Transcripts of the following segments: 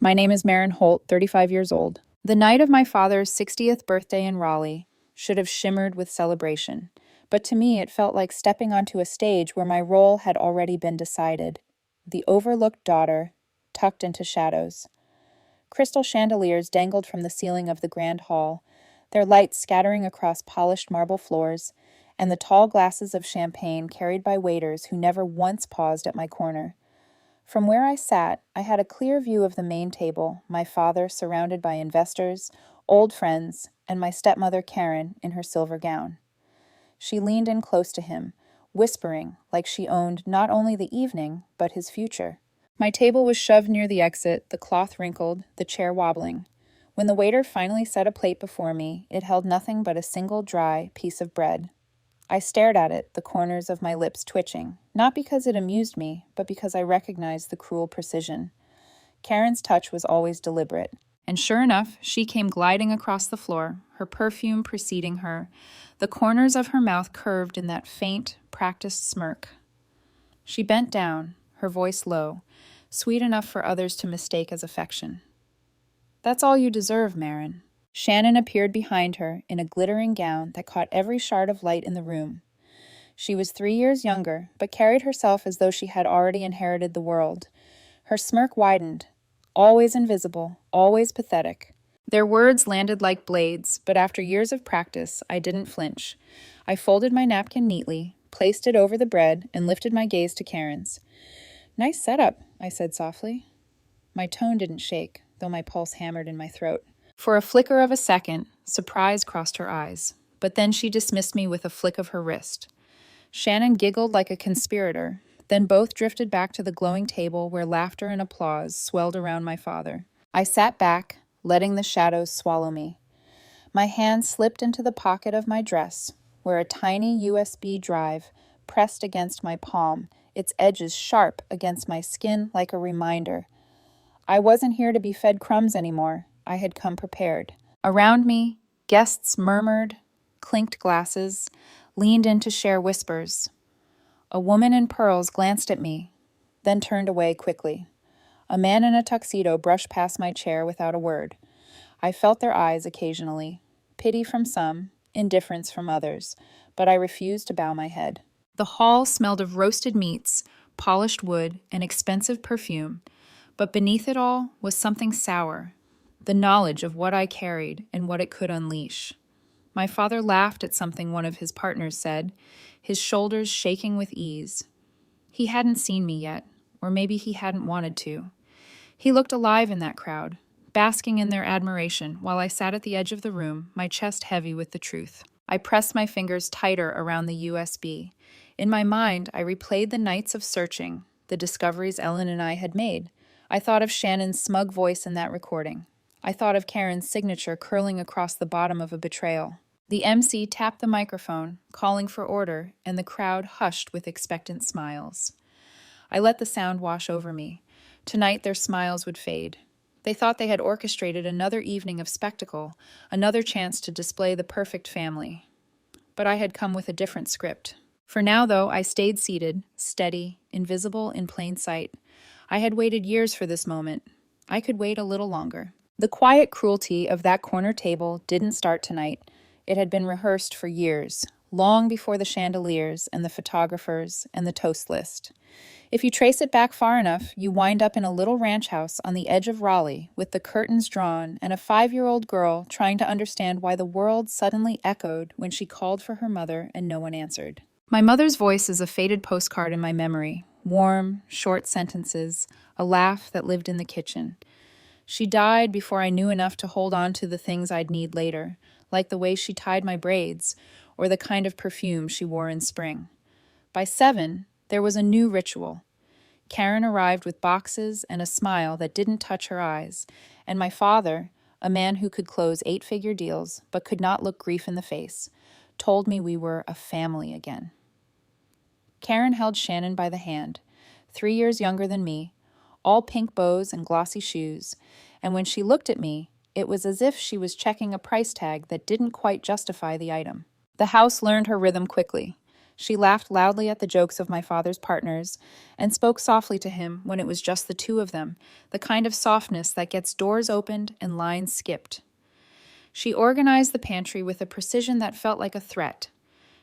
My name is Maren Holt, 35 years old. The night of my father's 60th birthday in Raleigh should have shimmered with celebration, but to me it felt like stepping onto a stage where my role had already been decided. The overlooked daughter, tucked into shadows. Crystal chandeliers dangled from the ceiling of the grand hall, their lights scattering across polished marble floors, and the tall glasses of champagne carried by waiters who never once paused at my corner. From where I sat, I had a clear view of the main table, my father surrounded by investors, old friends, and my stepmother Karen in her silver gown. She leaned in close to him, whispering like she owned not only the evening, but his future. My table was shoved near the exit, the cloth wrinkled, the chair wobbling. When the waiter finally set a plate before me, it held nothing but a single dry piece of bread. I stared at it, the corners of my lips twitching, not because it amused me, but because I recognized the cruel precision. Karen's touch was always deliberate. And sure enough, she came gliding across the floor, her perfume preceding her, the corners of her mouth curved in that faint, practiced smirk. She bent down, her voice low, sweet enough for others to mistake as affection. "That's all you deserve, Maren." Shannon appeared behind her in a glittering gown that caught every shard of light in the room. She was 3 years younger, but carried herself as though she had already inherited the world. Her smirk widened, always invisible, always pathetic. Their words landed like blades, but after years of practice, I didn't flinch. I folded my napkin neatly, placed it over the bread, and lifted my gaze to Karen's. "Nice setup," I said softly. My tone didn't shake, though my pulse hammered in my throat. For a flicker of a second, surprise crossed her eyes, but then she dismissed me with a flick of her wrist. Shannon giggled like a conspirator, then both drifted back to the glowing table where laughter and applause swelled around my father. I sat back, letting the shadows swallow me. My hand slipped into the pocket of my dress, where a tiny USB drive pressed against my palm, its edges sharp against my skin like a reminder. I wasn't here to be fed crumbs anymore. I had come prepared. Around me, guests murmured, clinked glasses, leaned in to share whispers. A woman in pearls glanced at me, then turned away quickly. A man in a tuxedo brushed past my chair without a word. I felt their eyes occasionally, pity from some, indifference from others, but I refused to bow my head. The hall smelled of roasted meats, polished wood, and expensive perfume, but beneath it all was something sour, the knowledge of what I carried and what it could unleash. My father laughed at something one of his partners said, his shoulders shaking with ease. He hadn't seen me yet, or maybe he hadn't wanted to. He looked alive in that crowd, basking in their admiration while I sat at the edge of the room, my chest heavy with the truth. I pressed my fingers tighter around the USB. In my mind, I replayed the nights of searching, the discoveries Ellen and I had made. I thought of Shannon's smug voice in that recording. I thought of Karen's signature curling across the bottom of a betrayal. The MC tapped the microphone, calling for order, and the crowd hushed with expectant smiles. I let the sound wash over me. Tonight their smiles would fade. They thought they had orchestrated another evening of spectacle, another chance to display the perfect family. But I had come with a different script. For now, though, I stayed seated, steady, invisible in plain sight. I had waited years for this moment. I could wait a little longer. The quiet cruelty of that corner table didn't start tonight. It had been rehearsed for years, long before the chandeliers and the photographers and the toast list. If you trace it back far enough, you wind up in a little ranch house on the edge of Raleigh with the curtains drawn and a 5-year-old girl trying to understand why the world suddenly echoed when she called for her mother and no one answered. My mother's voice is a faded postcard in my memory, warm, short sentences, a laugh that lived in the kitchen. She died before I knew enough to hold on to the things I'd need later, like the way she tied my braids or the kind of perfume she wore in spring. By 7, there was a new ritual. Karen arrived with boxes and a smile that didn't touch her eyes, and my father, a man who could close 8-figure deals but could not look grief in the face, told me we were a family again. Karen held Shannon by the hand, 3 years younger than me, all pink bows and glossy shoes, and when she looked at me, it was as if she was checking a price tag that didn't quite justify the item. The house learned her rhythm quickly. She laughed loudly at the jokes of my father's partners and spoke softly to him when it was just the two of them, the kind of softness that gets doors opened and lines skipped. She organized the pantry with a precision that felt like a threat.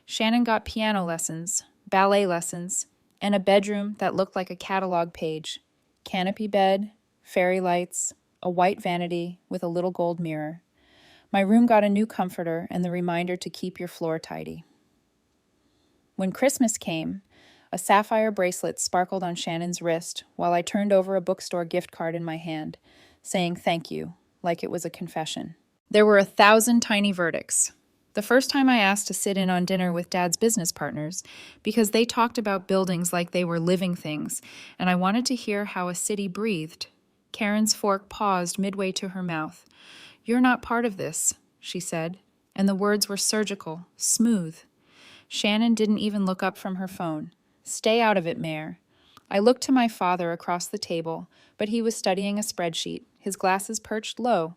Shannon got piano lessons, ballet lessons, and a bedroom that looked like a catalog page. Canopy bed, fairy lights, a white vanity with a little gold mirror. My room got a new comforter and the reminder to keep your floor tidy. When Christmas came, a sapphire bracelet sparkled on Shannon's wrist while I turned over a bookstore gift card in my hand, saying thank you, like it was a confession. There were 1,000 tiny verdicts. The first time I asked to sit in on dinner with Dad's business partners, because they talked about buildings like they were living things, and I wanted to hear how a city breathed. Karen's fork paused midway to her mouth. "You're not part of this," she said, and the words were surgical, smooth. Shannon didn't even look up from her phone. "Stay out of it, Mayor." I looked to my father across the table, but he was studying a spreadsheet, his glasses perched low,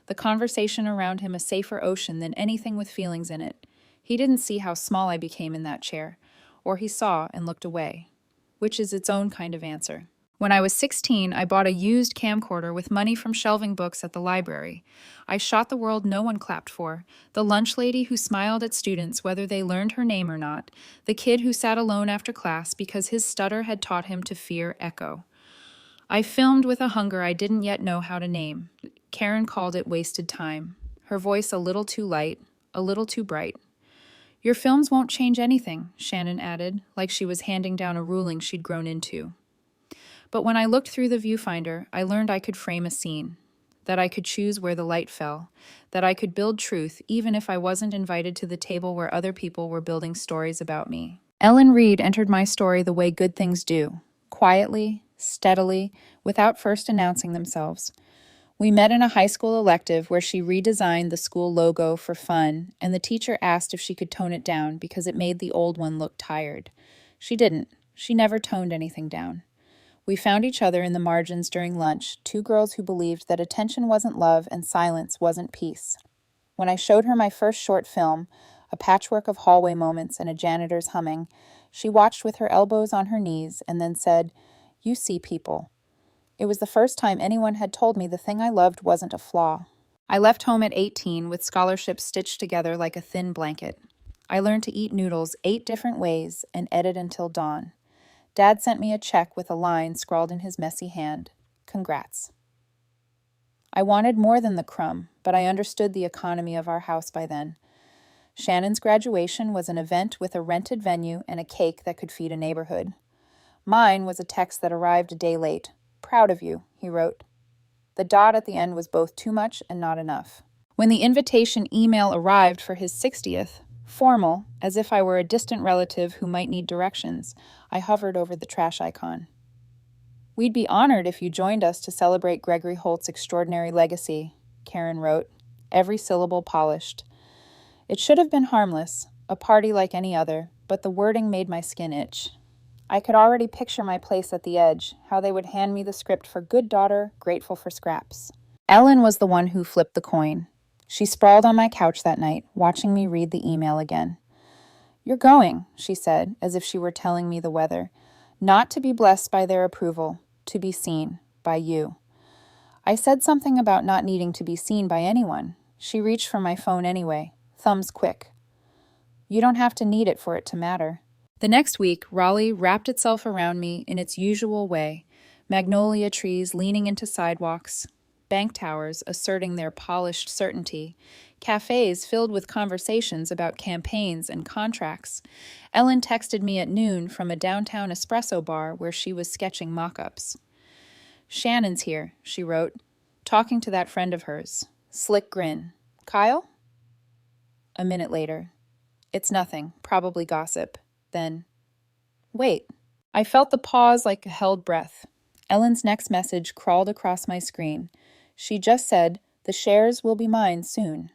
the conversation around him a safer ocean than anything with feelings in it. He didn't see how small I became in that chair, or he saw and looked away, which is its own kind of answer. When I was 16, I bought a used camcorder with money from shelving books at the library. I shot the world no one clapped for, the lunch lady who smiled at students whether they learned her name or not, the kid who sat alone after class because his stutter had taught him to fear echo. I filmed with a hunger I didn't yet know how to name. Karen called it wasted time, her voice a little too light, a little too bright. "Your films won't change anything," Shannon added, like she was handing down a ruling she'd grown into. But when I looked through the viewfinder, I learned I could frame a scene, that I could choose where the light fell, that I could build truth even if I wasn't invited to the table where other people were building stories about me. Ellen Reed entered my story the way good things do, quietly, steadily, without first announcing themselves. We met in a high school elective where she redesigned the school logo for fun, and the teacher asked if she could tone it down because it made the old one look tired. She didn't. She never toned anything down. We found each other in the margins during lunch, two girls who believed that attention wasn't love and silence wasn't peace. When I showed her my first short film, a patchwork of hallway moments and a janitor's humming, she watched with her elbows on her knees and then said, "You see people." It was the first time anyone had told me the thing I loved wasn't a flaw. I left home at 18 with scholarships stitched together like a thin blanket. I learned to eat noodles 8 different ways and edit until dawn. Dad sent me a check with a line scrawled in his messy hand. "Congrats." I wanted more than the crumb, but I understood the economy of our house by then. Shannon's graduation was an event with a rented venue and a cake that could feed a neighborhood. Mine was a text that arrived a day late. "Proud of you," he wrote. The dot at the end was both too much and not enough. When the invitation email arrived for his 60th, formal, as if I were a distant relative who might need directions, I hovered over the trash icon. "We'd be honored if you joined us to celebrate Gregory Holt's extraordinary legacy," Karen wrote, every syllable polished. It should have been harmless, a party like any other, but the wording made my skin itch. I could already picture my place at the edge, how they would hand me the script for good daughter, grateful for scraps. Ellen was the one who flipped the coin. She sprawled on my couch that night, watching me read the email again. "You're going," she said, as if she were telling me the weather. "Not to be blessed by their approval, to be seen by you." I said something about not needing to be seen by anyone. She reached for my phone anyway, thumbs quick. "You don't have to need it for it to matter." The next week, Raleigh wrapped itself around me in its usual way, magnolia trees leaning into sidewalks, bank towers asserting their polished certainty, cafes filled with conversations about campaigns and contracts. Ellen texted me at noon from a downtown espresso bar where she was sketching mock-ups. "Shannon's here," she wrote, talking to that friend of hers. Slick grin. "Kyle?" A minute later. "It's nothing, probably gossip." Then, "Wait." I felt the pause like a held breath. Ellen's next message crawled across my screen. She just said, "The shares will be mine soon."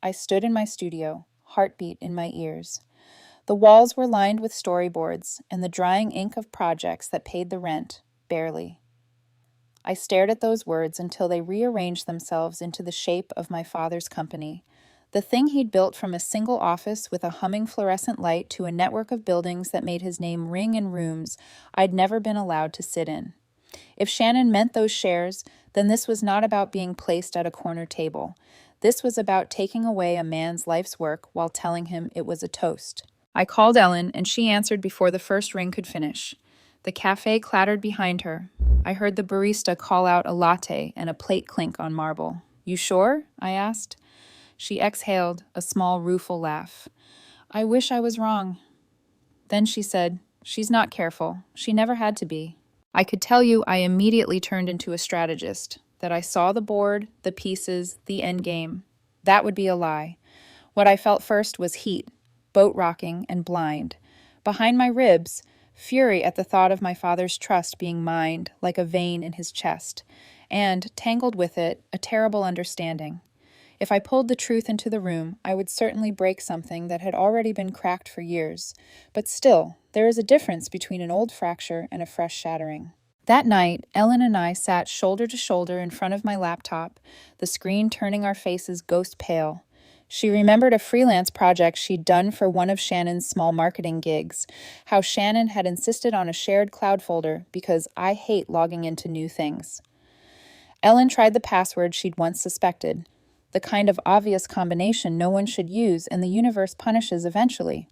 I stood in my studio, heartbeat in my ears. The walls were lined with storyboards and the drying ink of projects that paid the rent, barely. I stared at those words until they rearranged themselves into the shape of my father's company, The thing he'd built from a single office with a humming fluorescent light to a network of buildings that made his name ring in rooms I'd never been allowed to sit in. If Shannon meant those shares, then this was not about being placed at a corner table. This was about taking away a man's life's work while telling him it was a toast. I called Ellen, and she answered before the first ring could finish. The cafe clattered behind her. I heard the barista call out a latte and a plate clink on marble. "You sure?" I asked. She exhaled a small, rueful laugh. "I wish I was wrong." Then she said, "She's not careful. She never had to be." I could tell you I immediately turned into a strategist, that I saw the board, the pieces, the end game. That would be a lie. What I felt first was heat, boat rocking, and blind. Behind my ribs, fury at the thought of my father's trust being mined like a vein in his chest, and, tangled with it, a terrible understanding. If I pulled the truth into the room, I would certainly break something that had already been cracked for years. But still, there is a difference between an old fracture and a fresh shattering. That night, Ellen and I sat shoulder to shoulder in front of my laptop, the screen turning our faces ghost pale. She remembered a freelance project she'd done for one of Shannon's small marketing gigs, how Shannon had insisted on a shared cloud folder because I hate logging into new things. Ellen tried the password she'd once suspected, the kind of obvious combination no one should use and the universe punishes eventually.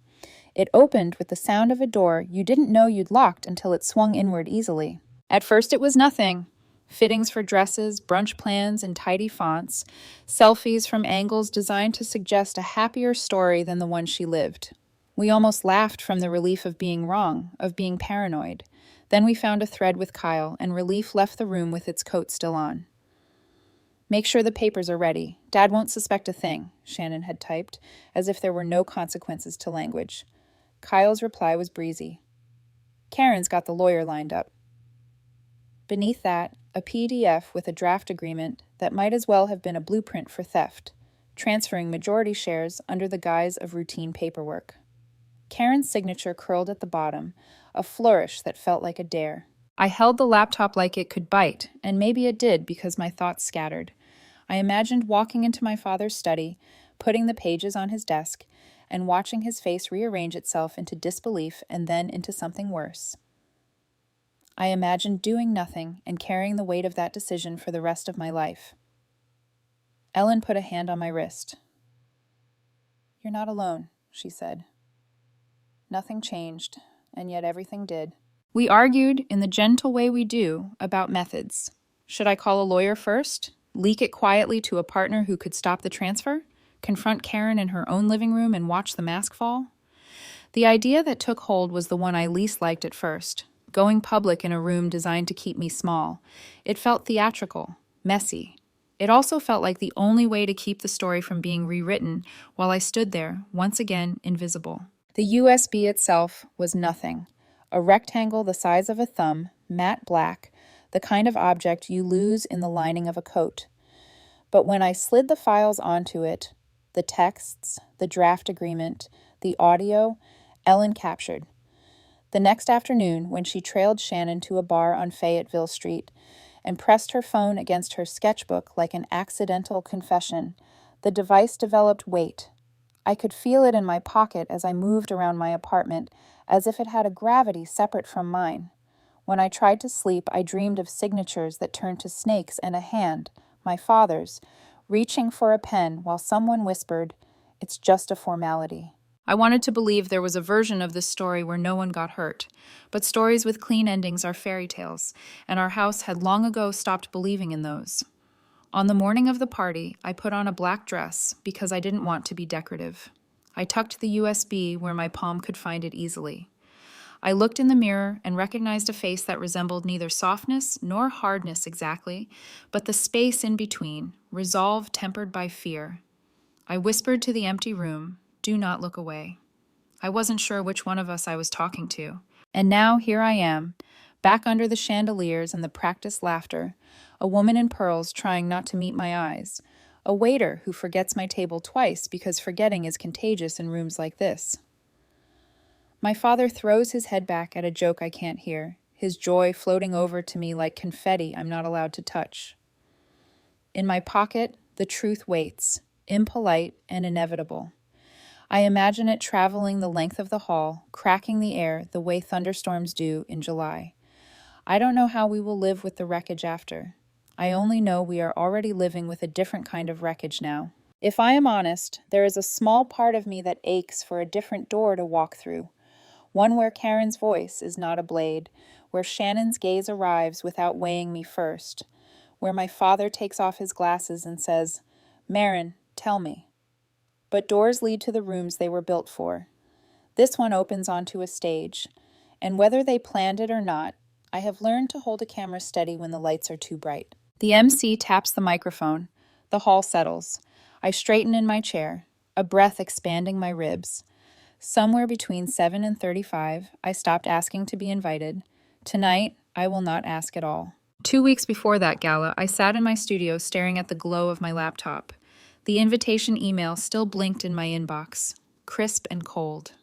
It opened with the sound of a door you didn't know you'd locked until it swung inward easily. At first it was nothing. Fittings for dresses, brunch plans in tidy fonts, selfies from angles designed to suggest a happier story than the one she lived. We almost laughed from the relief of being wrong, of being paranoid. Then we found a thread with Kyle, and relief left the room with its coat still on. "Make sure the papers are ready. Dad won't suspect a thing," Shannon had typed, as if there were no consequences to language. Kyle's reply was breezy. "Karen's got the lawyer lined up." Beneath that, a PDF with a draft agreement that might as well have been a blueprint for theft, transferring majority shares under the guise of routine paperwork. Karen's signature curled at the bottom, a flourish that felt like a dare. I held the laptop like it could bite, and maybe it did because my thoughts scattered. I imagined walking into my father's study, putting the pages on his desk, and watching his face rearrange itself into disbelief and then into something worse. I imagined doing nothing and carrying the weight of that decision for the rest of my life. Ellen put a hand on my wrist. "You're not alone," she said. Nothing changed, and yet everything did. We argued, in the gentle way we do, about methods. Should I call a lawyer first? Leak it quietly to a partner who could stop the transfer? Confront Karen in her own living room and watch the mask fall? The idea that took hold was the one I least liked at first. Going public in a room designed to keep me small. It felt theatrical, messy. It also felt like the only way to keep the story from being rewritten while I stood there, once again invisible. The USB itself was nothing. A rectangle the size of a thumb, matte black, the kind of object you lose in the lining of a coat. But when I slid the files onto it, the texts, the draft agreement, the audio, Ellen captured. The next afternoon, when she trailed Shannon to a bar on Fayetteville Street and pressed her phone against her sketchbook like an accidental confession, the device developed weight. I could feel it in my pocket as I moved around my apartment, as if it had a gravity separate from mine. When I tried to sleep, I dreamed of signatures that turned to snakes and a hand, my father's, reaching for a pen while someone whispered, "It's just a formality." I wanted to believe there was a version of this story where no one got hurt, but stories with clean endings are fairy tales, and our house had long ago stopped believing in those. On the morning of the party, I put on a black dress because I didn't want to be decorative. I tucked the USB where my palm could find it easily. I looked in the mirror and recognized a face that resembled neither softness nor hardness exactly, but the space in between, resolve tempered by fear. I whispered to the empty room, "Do not look away." I wasn't sure which one of us I was talking to. And now here I am, back under the chandeliers and the practiced laughter, a woman in pearls trying not to meet my eyes, a waiter who forgets my table twice because forgetting is contagious in rooms like this. My father throws his head back at a joke I can't hear, his joy floating over to me like confetti I'm not allowed to touch. In my pocket, the truth waits. impolite and inevitable. I imagine it traveling the length of the hall, cracking the air the way thunderstorms do in July. I don't know how we will live with the wreckage after. I only know we are already living with a different kind of wreckage now. If I am honest, there is a small part of me that aches for a different door to walk through. One where Karen's voice is not a blade, where Shannon's gaze arrives without weighing me first, where my father takes off his glasses and says, "Maren, tell me." But doors lead to the rooms they were built for. This one opens onto a stage, and whether they planned it or not, I have learned to hold a camera steady when the lights are too bright. The MC taps the microphone. The hall settles. I straighten in my chair, a breath expanding my ribs. Somewhere between 7 and 35, I stopped asking to be invited. Tonight, I will not ask at all. 2 weeks before that gala, I sat in my studio staring at the glow of my laptop. The invitation email still blinked in my inbox, crisp and cold.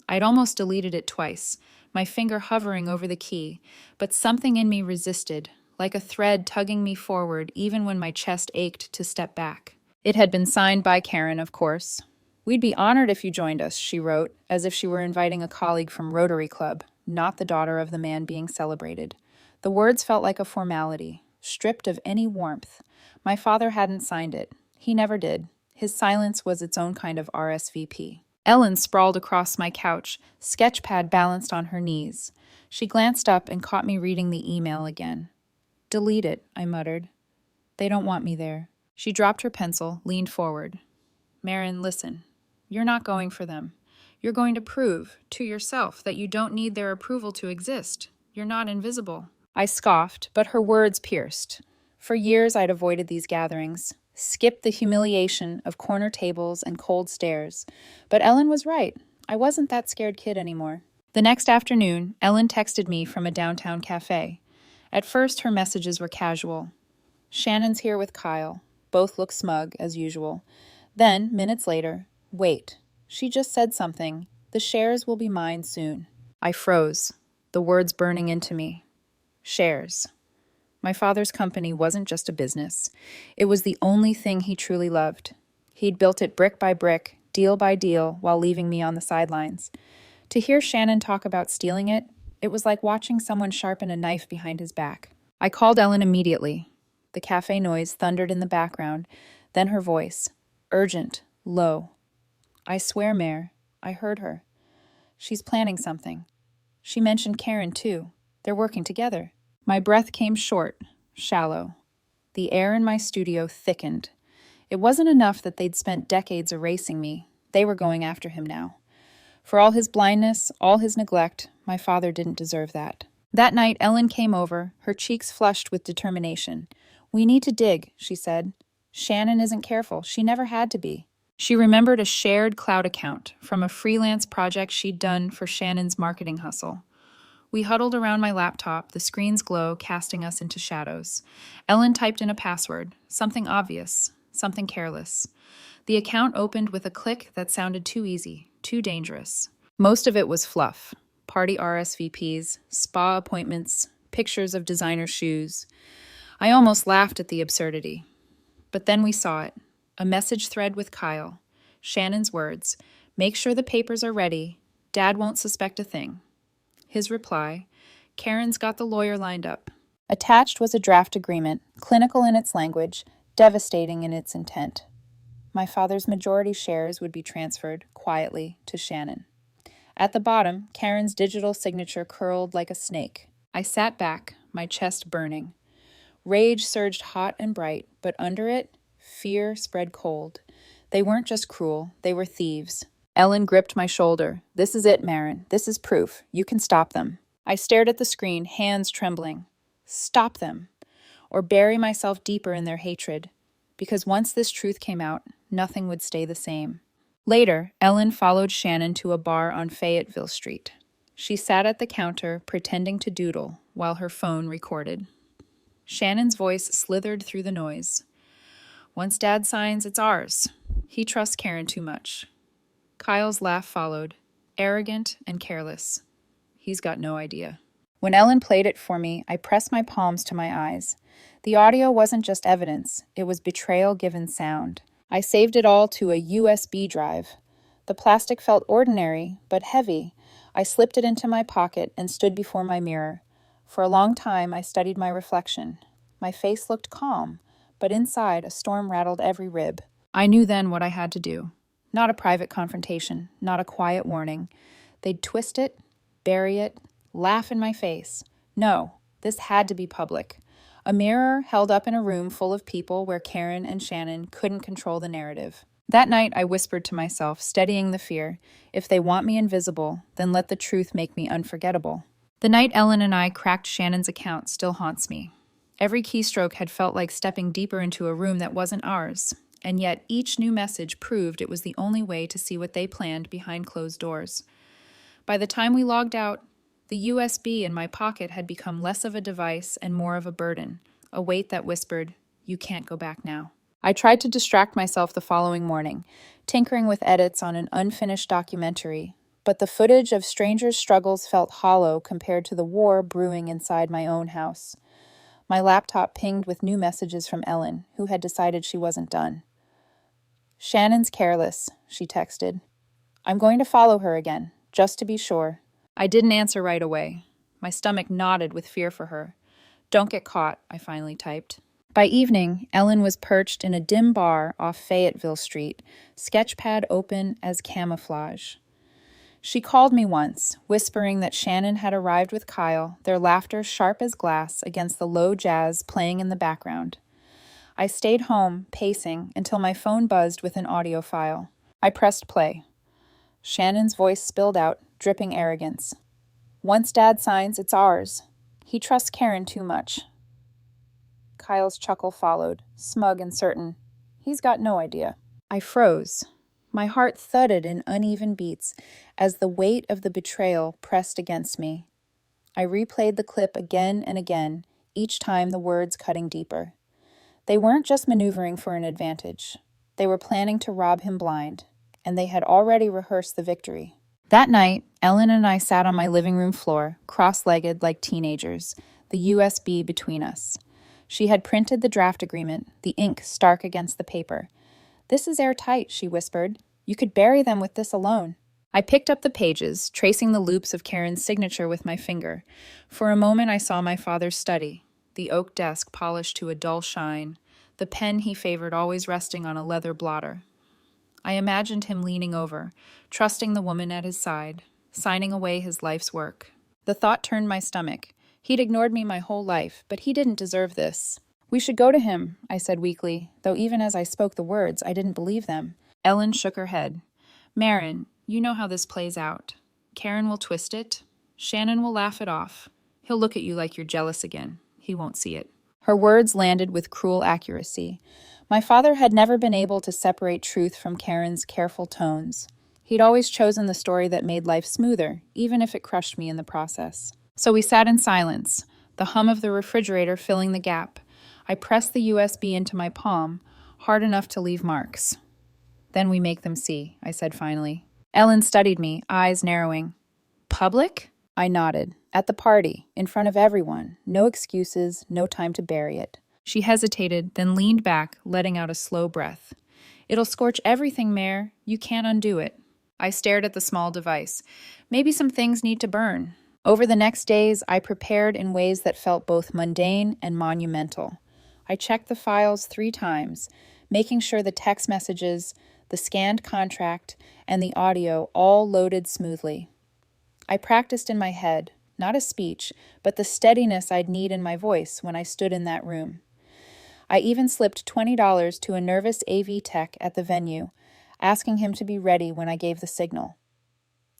I'd almost deleted it twice, my finger hovering over the key, but something in me resisted, like a thread tugging me forward even when my chest ached to step back. It had been signed by Karen, of course. "We'd be honored if you joined us," she wrote, as if she were inviting a colleague from Rotary Club, not the daughter of the man being celebrated. The words felt like a formality, stripped of any warmth. My father hadn't signed it. He never did. His silence was its own kind of RSVP. Ellen sprawled across my couch, sketchpad balanced on her knees. She glanced up and caught me reading the email again. "Delete it," I muttered. "They don't want me there." She dropped her pencil, leaned forward. "Maren, listen. You're not going for them. You're going to prove, to yourself, that you don't need their approval to exist. You're not invisible." I scoffed, but her words pierced. For years I'd avoided these gatherings, skipped the humiliation of corner tables and cold stares. But Ellen was right. I wasn't that scared kid anymore. The next afternoon, Ellen texted me from a downtown cafe. At first, her messages were casual. "Shannon's here with Kyle. Both look smug, as usual." Then, minutes later, "Wait. She just said something. The shares will be mine soon." I froze, the words burning into me. Shares. My father's company wasn't just a business. It was the only thing he truly loved. He'd built it brick by brick, deal by deal, while leaving me on the sidelines. To hear Shannon talk about stealing it, it was like watching someone sharpen a knife behind his back. I called Ellen immediately. The cafe noise thundered in the background, then her voice, urgent, low. "I swear, Mare, I heard her. She's planning something. She mentioned Karen, too. They're working together." My breath came short, shallow. The air in my studio thickened. It wasn't enough that they'd spent decades erasing me. They were going after him now. For all his blindness, all his neglect, my father didn't deserve that. That night, Ellen came over, her cheeks flushed with determination. "We need to dig," she said. "Shannon isn't careful. She never had to be." She remembered a shared cloud account from a freelance project she'd done for Shannon's marketing hustle. We huddled around my laptop, the screen's glow casting us into shadows. Ellen typed in a password, something obvious, something careless. The account opened with a click that sounded too easy, too dangerous. Most of it was fluff. Party RSVPs, spa appointments, pictures of designer shoes. I almost laughed at the absurdity. But then we saw it. A message thread with Kyle. Shannon's words, "Make sure the papers are ready. Dad won't suspect a thing." His reply, "Karen's got the lawyer lined up." Attached was a draft agreement, clinical in its language, devastating in its intent. My father's majority shares would be transferred, quietly, to Shannon. At the bottom, Karen's digital signature curled like a snake. I sat back, my chest burning. Rage surged hot and bright, but under it, fear spread cold. They weren't just cruel, they were thieves. Ellen gripped my shoulder. "This is it, Maren. This is proof. You can stop them." I stared at the screen, hands trembling. Stop them. Or bury myself deeper in their hatred. Because once this truth came out, nothing would stay the same. Later, Ellen followed Shannon to a bar on Fayetteville Street. She sat at the counter, pretending to doodle, while her phone recorded. Shannon's voice slithered through the noise. "Once Dad signs, it's ours. He trusts Karen too much." Kyle's laugh followed, arrogant and careless. He's got no idea. When Ellen played it for me, I pressed my palms to my eyes. The audio wasn't just evidence, it was betrayal given sound. I saved it all to a USB drive. The plastic felt ordinary, but heavy. I slipped it into my pocket and stood before my mirror. For a long time, I studied my reflection. My face looked calm, but inside, a storm rattled every rib. I knew then what I had to do. Not a private confrontation, not a quiet warning. They'd twist it, bury it, laugh in my face. No, this had to be public. A mirror held up in a room full of people where Karen and Shannon couldn't control the narrative. That night, I whispered to myself, steadying the fear, if they want me invisible, then let the truth make me unforgettable. The night Ellen and I cracked Shannon's account still haunts me. Every keystroke had felt like stepping deeper into a room that wasn't ours, and yet each new message proved it was the only way to see what they planned behind closed doors. By the time we logged out, the USB in my pocket had become less of a device and more of a burden, a weight that whispered, "You can't go back now." I tried to distract myself the following morning, tinkering with edits on an unfinished documentary, but the footage of strangers' struggles felt hollow compared to the war brewing inside my own house. My laptop pinged with new messages from Ellen, who had decided she wasn't done. "Shannon's careless," she texted. "I'm going to follow her again, just to be sure." I didn't answer right away. My stomach knotted with fear for her. "Don't get caught," I finally typed. By evening, Ellen was perched in a dim bar off Fayetteville Street, sketchpad open as camouflage. She called me once, whispering that Shannon had arrived with Kyle, their laughter sharp as glass against the low jazz playing in the background. I stayed home, pacing, until my phone buzzed with an audio file. I pressed play. Shannon's voice spilled out, dripping arrogance. "Once Dad signs, it's ours. He trusts Karen too much." Kyle's chuckle followed, smug and certain. "He's got no idea." I froze. My heart thudded in uneven beats as the weight of the betrayal pressed against me. I replayed the clip again and again, each time the words cutting deeper. They weren't just maneuvering for an advantage. They were planning to rob him blind, and they had already rehearsed the victory. That night, Ellen and I sat on my living room floor, cross-legged like teenagers, the USB between us. She had printed the draft agreement, the ink stark against the paper. "This is airtight," she whispered. "You could bury them with this alone." I picked up the pages, tracing the loops of Karen's signature with my finger. For a moment I saw my father's study, the oak desk polished to a dull shine, the pen he favored always resting on a leather blotter. I imagined him leaning over, trusting the woman at his side, signing away his life's work. The thought turned my stomach. He'd ignored me my whole life, but he didn't deserve this. "We should go to him," I said weakly, though even as I spoke the words, I didn't believe them. Ellen shook her head. "Maren, you know how this plays out. Karen will twist it. Shannon will laugh it off. He'll look at you like you're jealous again. He won't see it." Her words landed with cruel accuracy. My father had never been able to separate truth from Karen's careful tones. He'd always chosen the story that made life smoother, even if it crushed me in the process. So we sat in silence, the hum of the refrigerator filling the gap. I pressed the USB into my palm, hard enough to leave marks. "Then we make them see," I said finally. Ellen studied me, eyes narrowing. "Public?" I nodded. "At the party, in front of everyone. No excuses, no time to bury it." She hesitated, then leaned back, letting out a slow breath. "It'll scorch everything, Mare. You can't undo it." I stared at the small device. Maybe some things need to burn. Over the next days, I prepared in ways that felt both mundane and monumental. I checked the files 3 times, making sure the text messages, the scanned contract, and the audio all loaded smoothly. I practiced in my head, not a speech, but the steadiness I'd need in my voice when I stood in that room. I even slipped $20 to a nervous AV tech at the venue, asking him to be ready when I gave the signal.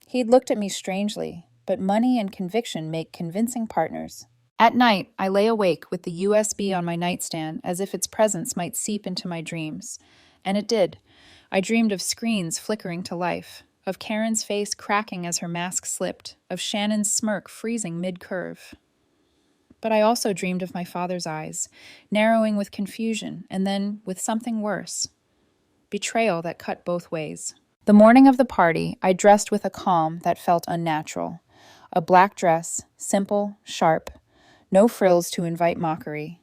He'd looked at me strangely, but money and conviction make convincing partners. At night, I lay awake with the USB on my nightstand as if its presence might seep into my dreams. And it did. I dreamed of screens flickering to life, of Karen's face cracking as her mask slipped, of Shannon's smirk freezing mid-curve. But I also dreamed of my father's eyes, narrowing with confusion, and then with something worse. Betrayal that cut both ways. The morning of the party, I dressed with a calm that felt unnatural. A black dress, simple, sharp, no frills to invite mockery.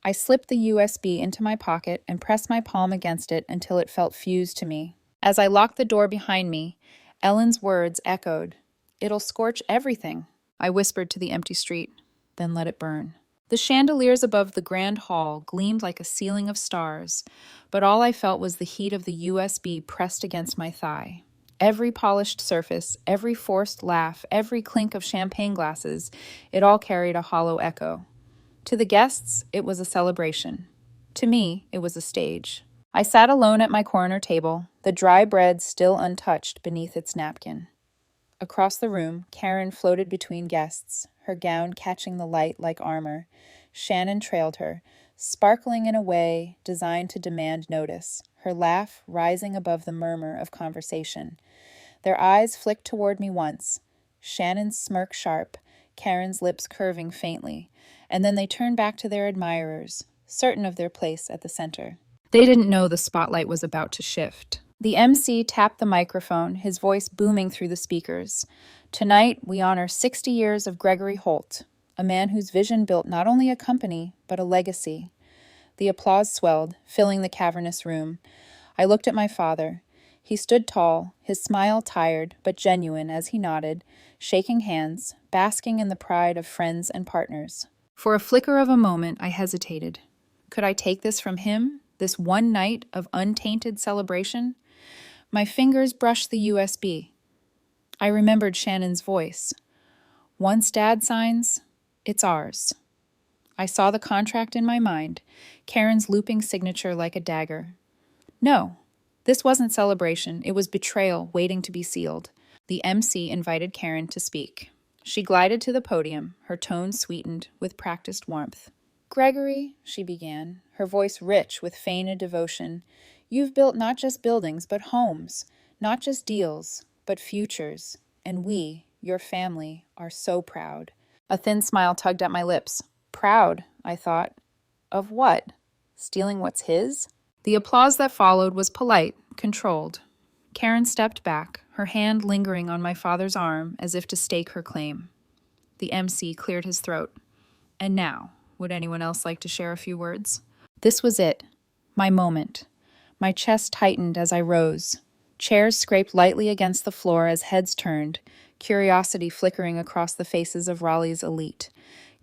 I slipped the USB into my pocket and pressed my palm against it until it felt fused to me. As I locked the door behind me, Ellen's words echoed. "It'll scorch everything," I whispered to the empty street. "Then let it burn." The chandeliers above the grand hall gleamed like a ceiling of stars, but all I felt was the heat of the USB pressed against my thigh. Every polished surface, every forced laugh, every clink of champagne glasses, it all carried a hollow echo. To the guests, it was a celebration. To me, it was a stage. I sat alone at my corner table, the dry bread still untouched beneath its napkin. Across the room, Karen floated between guests, her gown catching the light like armor. Shannon trailed her, sparkling in a way designed to demand notice, her laugh rising above the murmur of conversation. Their eyes flicked toward me once, Shannon's smirk sharp, Karen's lips curving faintly, and then they turned back to their admirers, certain of their place at the center. They didn't know the spotlight was about to shift. The MC tapped the microphone, his voice booming through the speakers. "Tonight, we honor 60 years of Gregory Holt, a man whose vision built not only a company, but a legacy." The applause swelled, filling the cavernous room. I looked at my father. He stood tall, his smile tired but genuine as he nodded, shaking hands, basking in the pride of friends and partners. For a flicker of a moment, I hesitated. Could I take this from him, this one night of untainted celebration? My fingers brushed the USB. I remembered Shannon's voice. "Once Dad signs, it's ours." I saw the contract in my mind, Karen's looping signature like a dagger. No, this wasn't celebration. It was betrayal waiting to be sealed. The MC invited Karen to speak. She glided to the podium, her tone sweetened with practiced warmth. "Gregory," she began, her voice rich with feigned devotion, "you've built not just buildings, but homes, not just deals, but futures, and we, your family, are so proud." A thin smile tugged at my lips. Proud, I thought. Of what? Stealing what's his? The applause that followed was polite, controlled. Karen stepped back, her hand lingering on my father's arm as if to stake her claim. The MC cleared his throat. "And now, would anyone else like to share a few words?" This was it. My moment. My chest tightened as I rose. Chairs scraped lightly against the floor as heads turned, curiosity flickering across the faces of Raleigh's elite.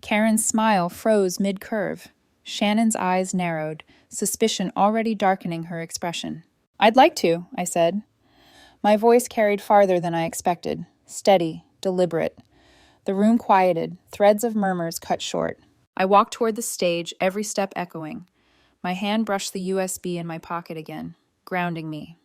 Karen's smile froze mid-curve. Shannon's eyes narrowed, suspicion already darkening her expression. "I'd like to," I said. My voice carried farther than I expected, steady, deliberate. The room quieted, threads of murmurs cut short. I walked toward the stage, every step echoing. My hand brushed the USB in my pocket again, grounding me.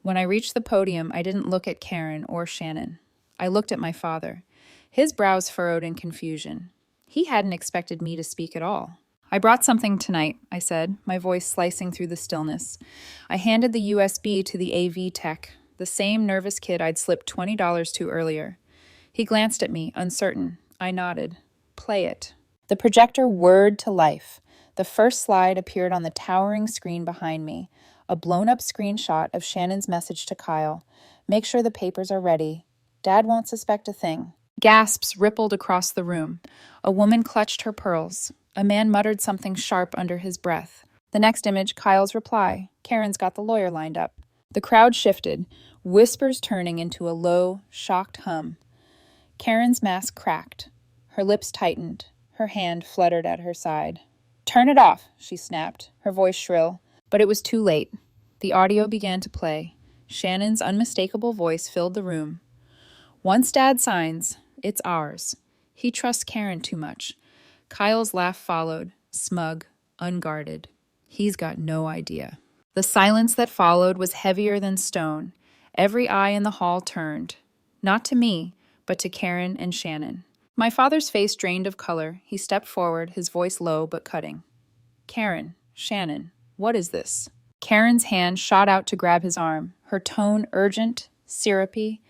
When I reached the podium, I didn't look at Karen or Shannon. I looked at my father. His brows furrowed in confusion. He hadn't expected me to speak at all. "I brought something tonight," I said, my voice slicing through the stillness. I handed the USB to the AV tech, the same nervous kid I'd slipped $20 to earlier. He glanced at me, uncertain. I nodded. "Play it." The projector whirred to life. The first slide appeared on the towering screen behind me, a blown-up screenshot of Shannon's message to Kyle. "Make sure the papers are ready. Dad won't suspect a thing." Gasps rippled across the room. A woman clutched her pearls. A man muttered something sharp under his breath. The next image, Kyle's reply. "Karen's got the lawyer lined up." The crowd shifted, whispers turning into a low, shocked hum. Karen's mask cracked. Her lips tightened. Her hand fluttered at her side. "Turn it off," she snapped, her voice shrill. But it was too late. The audio began to play. Shannon's unmistakable voice filled the room. "Once Dad signs, it's ours. He trusts Karen too much." Kyle's laugh followed, smug, unguarded. "He's got no idea." The silence that followed was heavier than stone. Every eye in the hall turned. Not to me, but to Karen and Shannon. My father's face drained of color. He stepped forward, his voice low but cutting. "Karen, Shannon, what is this?" Karen's hand shot out to grab his arm, her tone urgent, syrupy.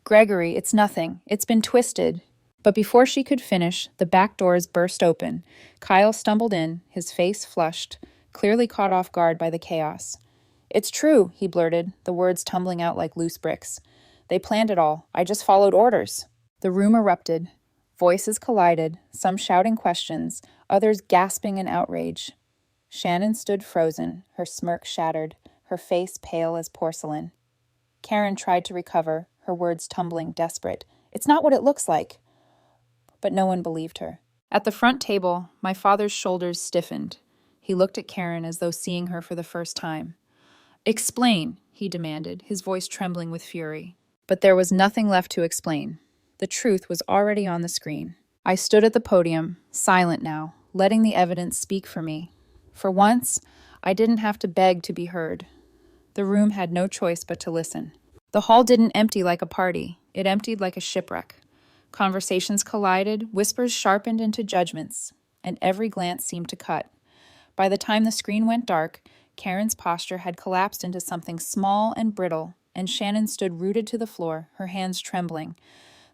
"Gregory, it's nothing. It's been twisted." But before she could finish, the back doors burst open. Kyle stumbled in, his face flushed, clearly caught off guard by the chaos. "It's true," he blurted, the words tumbling out like loose bricks. "They planned it all. I just followed orders." The room erupted. Voices collided, some shouting questions, others gasping in outrage. Shannon stood frozen, her smirk shattered, her face pale as porcelain. Karen tried to recover, her words tumbling, desperate. "It's not what it looks like." But no one believed her. At the front table, my father's shoulders stiffened. He looked at Karen as though seeing her for the first time. "Explain," he demanded, his voice trembling with fury. But there was nothing left to explain. The truth was already on the screen. I stood at the podium, silent now, letting the evidence speak for me. For once, I didn't have to beg to be heard. The room had no choice but to listen. The hall didn't empty like a party. It emptied like a shipwreck. Conversations collided, whispers sharpened into judgments, and every glance seemed to cut. By the time the screen went dark, Karen's posture had collapsed into something small and brittle, and Shannon stood rooted to the floor, her hands trembling,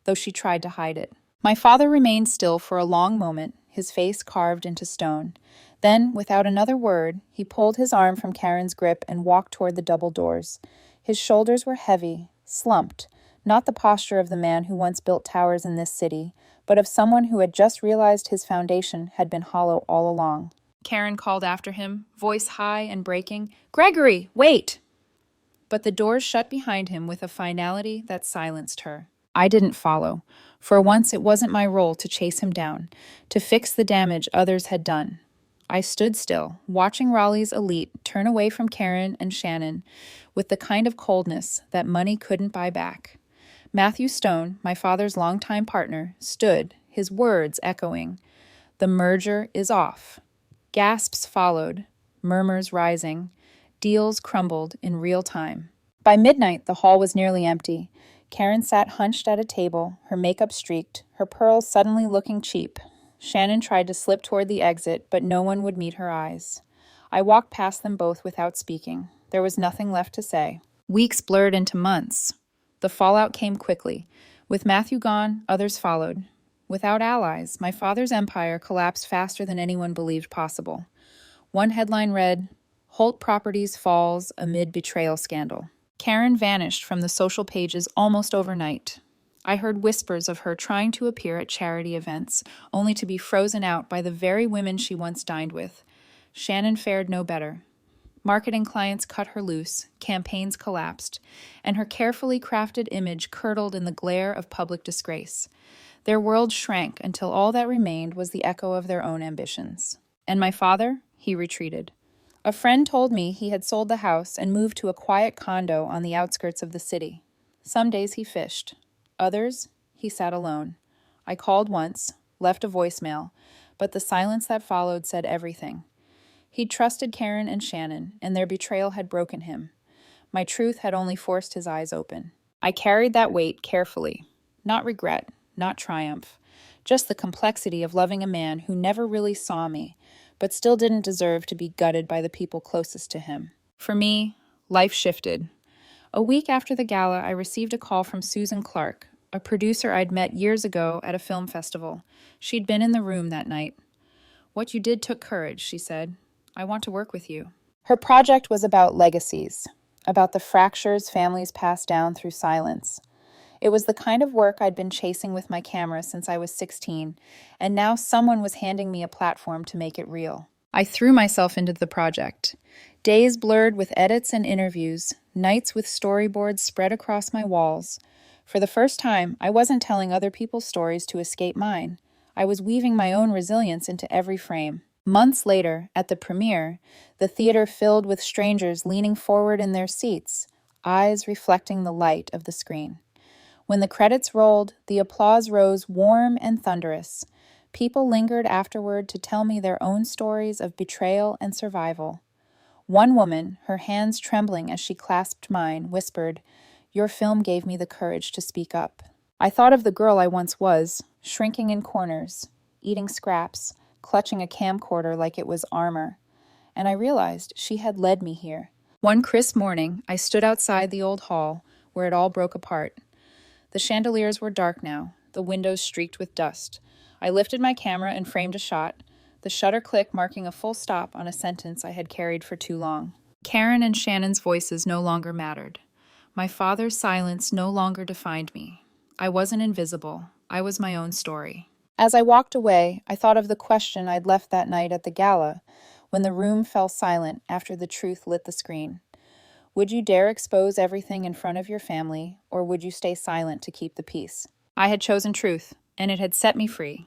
though she tried to hide it. My father remained still for a long moment, his face carved into stone. Then, without another word, he pulled his arm from Karen's grip and walked toward the double doors. His shoulders were heavy, slumped, not the posture of the man who once built towers in this city, but of someone who had just realized his foundation had been hollow all along. Karen called after him, voice high and breaking, "Gregory, wait!" But the doors shut behind him with a finality that silenced her. I didn't follow. For once, it wasn't my role to chase him down, to fix the damage others had done. I stood still, watching Raleigh's elite turn away from Karen and Shannon with the kind of coldness that money couldn't buy back. Matthew Stone, my father's longtime partner, stood, his words echoing. "The merger is off." Gasps followed, murmurs rising. Deals crumbled in real time. By midnight, the hall was nearly empty. Karen sat hunched at a table, her makeup streaked, her pearls suddenly looking cheap. Shannon tried to slip toward the exit, but no one would meet her eyes. I walked past them both without speaking. There was nothing left to say. Weeks blurred into months. The fallout came quickly. With Matthew gone, others followed. Without allies, my father's empire collapsed faster than anyone believed possible. One headline read, "Holt Properties falls amid betrayal scandal." Karen vanished from the social pages almost overnight. I heard whispers of her trying to appear at charity events, only to be frozen out by the very women she once dined with. Shannon fared no better. Marketing clients cut her loose, campaigns collapsed, and her carefully crafted image curdled in the glare of public disgrace. Their world shrank until all that remained was the echo of their own ambitions. And my father? He retreated. A friend told me he had sold the house and moved to a quiet condo on the outskirts of the city. Some days he fished. Others, he sat alone. I called once, left a voicemail, but the silence that followed said everything. He'd trusted Karen and Shannon, and their betrayal had broken him. My truth had only forced his eyes open. I carried that weight carefully. Not regret, not triumph. Just the complexity of loving a man who never really saw me, but still didn't deserve to be gutted by the people closest to him. For me, life shifted. A week after the gala, I received a call from Susan Clark, a producer I'd met years ago at a film festival. She'd been in the room that night. "What you did took courage," she said. "I want to work with you." Her project was about legacies, about the fractures families pass down through silence. It was the kind of work I'd been chasing with my camera since I was 16, and now someone was handing me a platform to make it real. I threw myself into the project. Days blurred with edits and interviews, nights with storyboards spread across my walls. For the first time, I wasn't telling other people's stories to escape mine. I was weaving my own resilience into every frame. Months later, at the premiere, the theater filled with strangers leaning forward in their seats, eyes reflecting the light of the screen. When the credits rolled, the applause rose warm and thunderous. People lingered afterward to tell me their own stories of betrayal and survival. One woman, her hands trembling as she clasped mine, whispered, "Your film gave me the courage to speak up." I thought of the girl I once was, shrinking in corners, eating scraps, clutching a camcorder like it was armor. And I realized she had led me here. One crisp morning, I stood outside the old hall, where it all broke apart. The chandeliers were dark now, the windows streaked with dust. I lifted my camera and framed a shot, the shutter click marking a full stop on a sentence I had carried for too long. Karen and Shannon's voices no longer mattered. My father's silence no longer defined me. I wasn't invisible. I was my own story. As I walked away, I thought of the question I'd left that night at the gala, when the room fell silent after the truth lit the screen. Would you dare expose everything in front of your family, or would you stay silent to keep the peace? I had chosen truth, and it had set me free.